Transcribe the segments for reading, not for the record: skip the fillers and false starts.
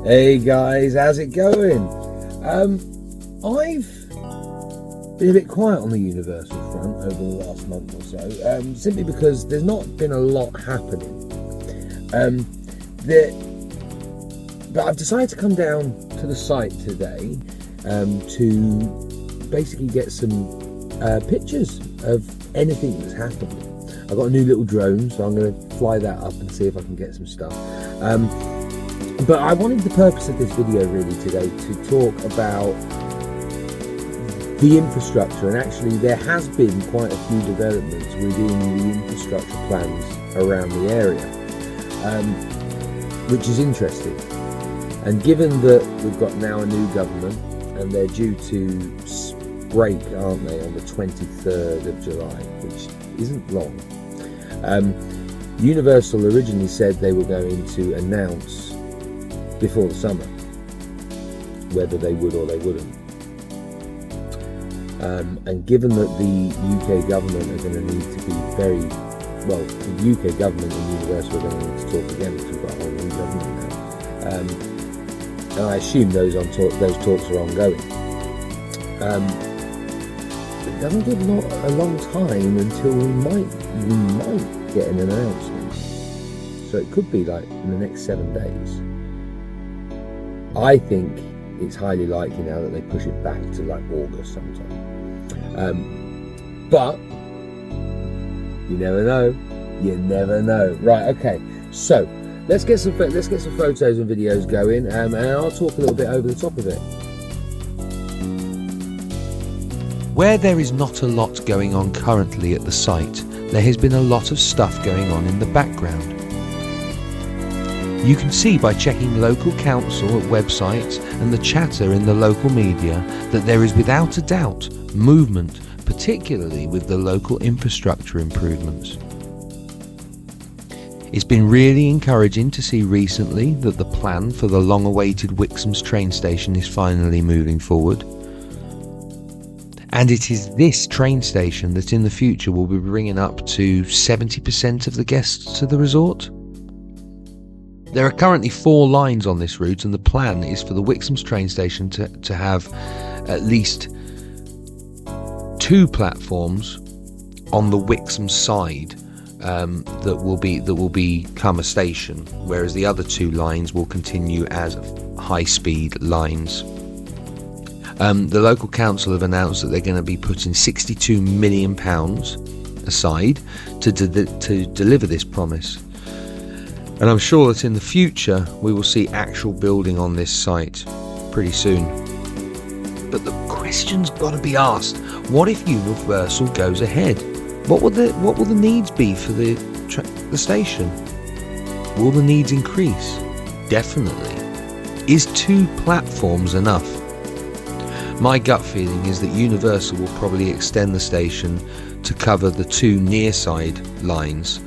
Hey guys, how's it going? I've been a bit quiet on the Universal front over the last month or so, simply because there's not been a lot happening. But I've decided to come down to the site today to basically get some pictures of anything that's happened. I've got a new little drone, so I'm going to fly that up and see if I can get some stuff. But I wanted the purpose of this video really today to talk about the infrastructure, and actually there has been quite a few developments within the infrastructure plans around the area, which is interesting. And given that we've got now a new government and they're due to break, aren't they, on the 23rd of July, which isn't long. Universal originally said they were going to announce before the summer whether they would or they wouldn't. And given that the UK government are going to need to be the UK government and Universal are going to need to talk again, because we've got a whole new government now. And I assume those talks are ongoing. It doesn't give a long time until we might get an announcement. So it could be like in the next 7 days. I think it's highly likely now that they push it back to like August sometime. But you never know. You never know. Right, okay. So let's get some photos and videos going, and I'll talk a little bit over the top of it. Where there is not a lot going on currently at the site, there has been a lot of stuff going on in the background. You can see by checking local council websites and the chatter in the local media that there is without a doubt movement, particularly with the local infrastructure improvements. It's been really encouraging to see recently that the plan for the long-awaited Wixham's train station is finally moving forward. And it is this train station that in the future will be bringing up to 70% of the guests to the resort. There are currently 4 lines on this route, and the plan is for the Wixham's train station to have at least 2 platforms on the Wixham side that will become a station, whereas the other 2 lines will continue as high-speed lines. The local council have announced that they're going to be putting £62 million aside to deliver this promise. And I'm sure that in the future we will see actual building on this site pretty soon. But the question's got to be asked: what if Universal goes ahead? What will the needs be for the station? Will the needs increase? Definitely. Is 2 platforms enough? My gut feeling is that Universal will probably extend the station to cover the 2 near side lines,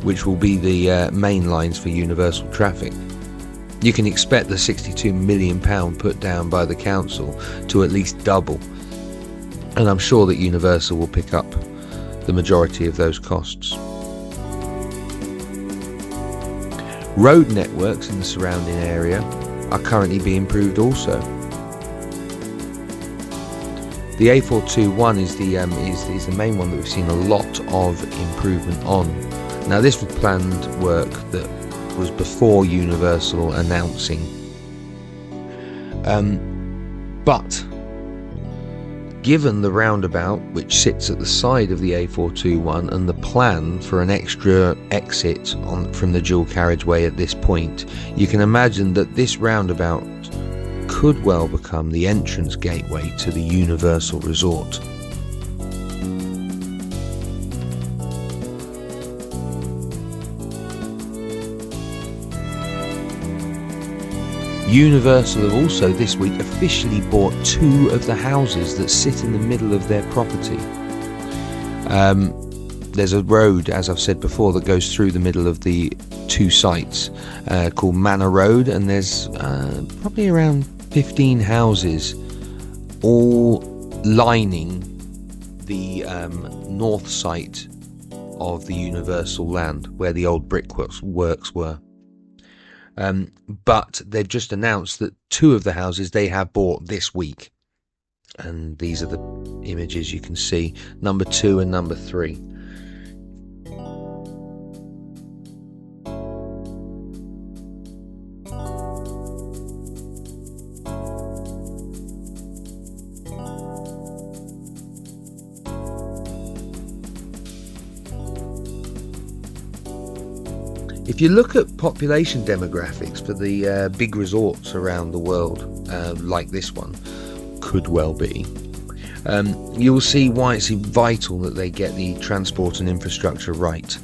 which will be the main lines for Universal traffic. You can expect the £62 million put down by the council to at least double, and I'm sure that Universal will pick up the majority of those costs. Road networks in the surrounding area are currently being improved also. The A421 is the main one that we've seen a lot of improvement on. Now this was planned work that was before Universal announcing. But given the roundabout which sits at the side of the A421 and the plan for an extra exit from the dual carriageway at this point, you can imagine that this roundabout could well become the entrance gateway to the Universal Resort. Universal have also this week officially bought 2 of the houses that sit in the middle of their property. There's a road, as I've said before, that goes through the middle of the 2 sites called Manor Road, and there's probably around 15 houses all lining the north site of the Universal land where the old brickworks were. But they've just announced that 2 of the houses they have bought this week. And these are the images you can see, number 2 and number 3. If you look at population demographics for the big resorts around the world, like this one could well be, you'll see why it's vital that they get the transport and infrastructure right.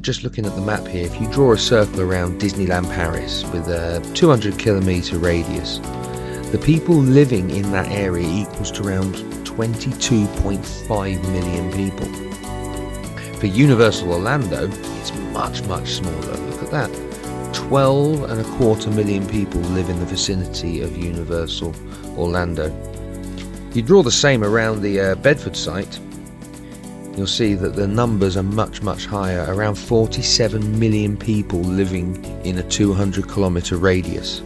Just looking at the map here, if you draw a circle around Disneyland Paris with a 200-kilometre radius, the people living in that area equals to around 22.5 million people. For Universal Orlando, it's much smaller. Look at that. 12.25 million people live in the vicinity of Universal Orlando. You draw the same around the Bedford site, you'll see that the numbers are much higher, around 47 million people living in a 200-kilometre radius.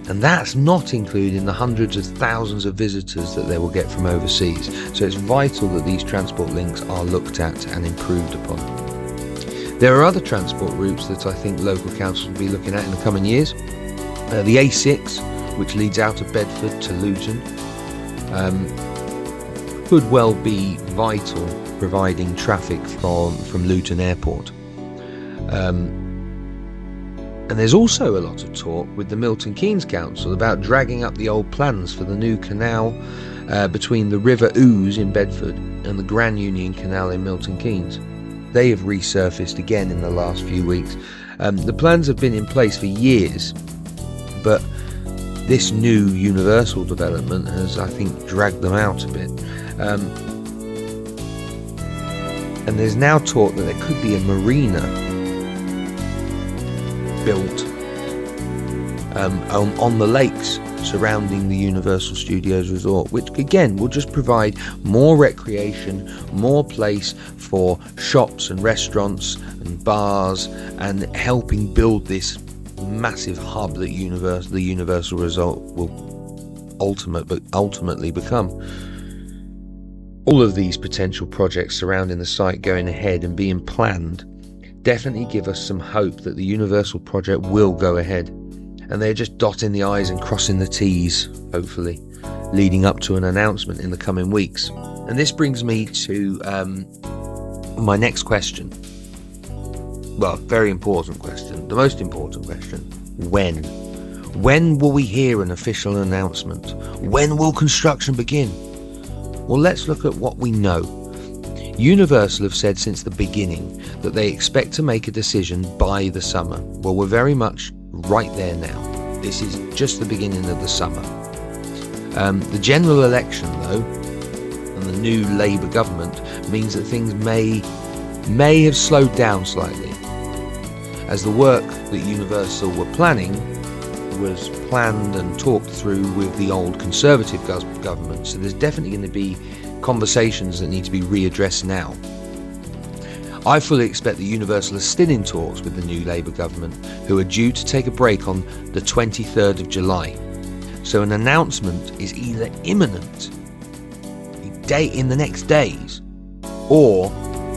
And that's not including the hundreds of thousands of visitors that they will get from overseas. So it's vital that these transport links are looked at and improved upon. There are other transport routes that I think local councils will be looking at in the coming years. The A6, which leads out of Bedford to Luton, could well be vital, providing traffic from Luton Airport. And there's also a lot of talk with the Milton Keynes Council about dragging up the old plans for the new canal between the River Ouse in Bedford and the Grand Union Canal in Milton Keynes. They have resurfaced again in the last few weeks. The plans have been in place for years, but this new Universal development has, I think, dragged them out a bit. And there's now talk that there could be a marina built on the lakes surrounding the Universal Studios Resort, which again will just provide more recreation, more place for shops and restaurants and bars, and helping build this massive hub that the Universal Resort will ultimately become. All of these potential projects surrounding the site going ahead and being planned definitely give us some hope that the Universal project will go ahead, and they're just dotting the I's and crossing the T's, hopefully, leading up to an announcement in the coming weeks. And this brings me to my next question. Well, very important question, the most important question. When? When will we hear an official announcement? When will construction begin? Well, let's look at what we know. Universal have said since the beginning that they expect to make a decision by the summer. Well, we're very much right there now. This is just the beginning of the summer. The general election, though, and the new Labour government means that things may have slowed down slightly, as the work that Universal were planning was planned and talked through with the old Conservative government. So there's definitely going to be conversations that need to be readdressed now. I fully expect that Universal is still in talks with the new Labour government, who are due to take a break on the 23rd of July. So an announcement is either imminent, in the next days, or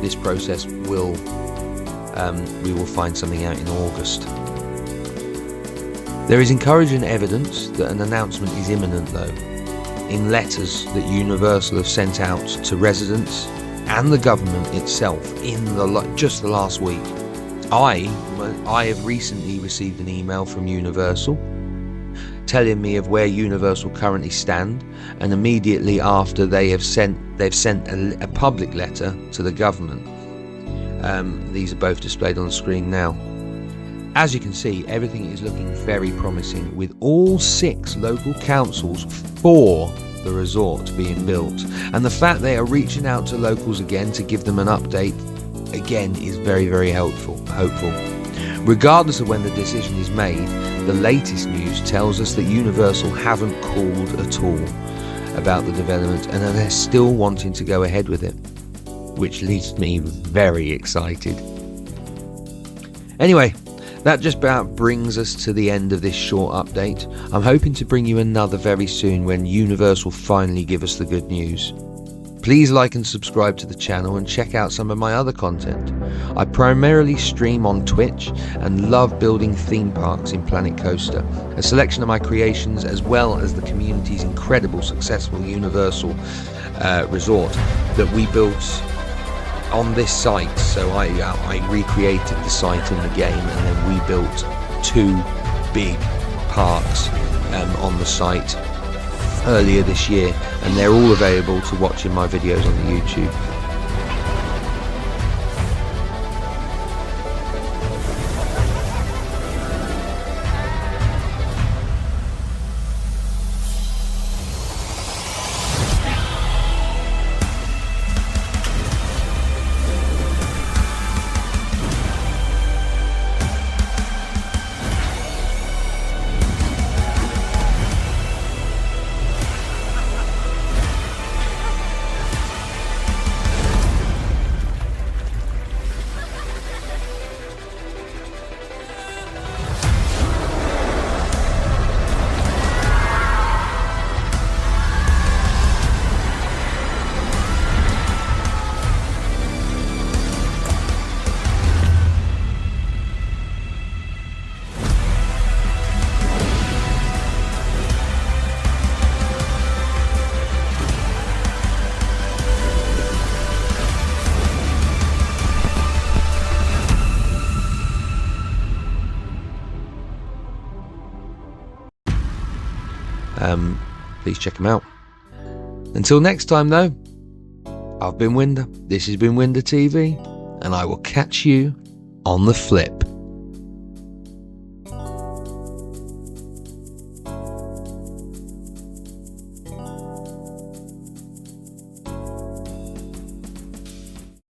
this process will we will find something out in August. There is encouraging evidence that an announcement is imminent, though, in letters that Universal have sent out to residents and the government itself in just the last week. I have recently received an email from Universal telling me of where Universal currently stand, and immediately after they've sent a public letter to the government. These are both displayed on the screen now. As you can see, everything is looking very promising, with all 6 local councils for the resort being built, and the fact they are reaching out to locals again to give them an update again is very hopeful. Regardless of when the decision is made, the latest news tells us that Universal haven't called at all about the development, and they're still wanting to go ahead with it, which leaves me very excited. Anyway, that just about brings us to the end of this short update. I'm hoping to bring you another very soon when Universal finally give us the good news. Please like and subscribe to the channel and check out some of my other content. I primarily stream on Twitch and love building theme parks in Planet Coaster. A selection of my creations as well as the community's incredible successful Universal resort that we built on this site. So I recreated the site in the game, and then we built 2 big parks on the site earlier this year, and they're all available to watch in my videos on the YouTube. Please check them out. Until next time though, I've been Winder, this has been Winder TV, and I will catch you on the flip.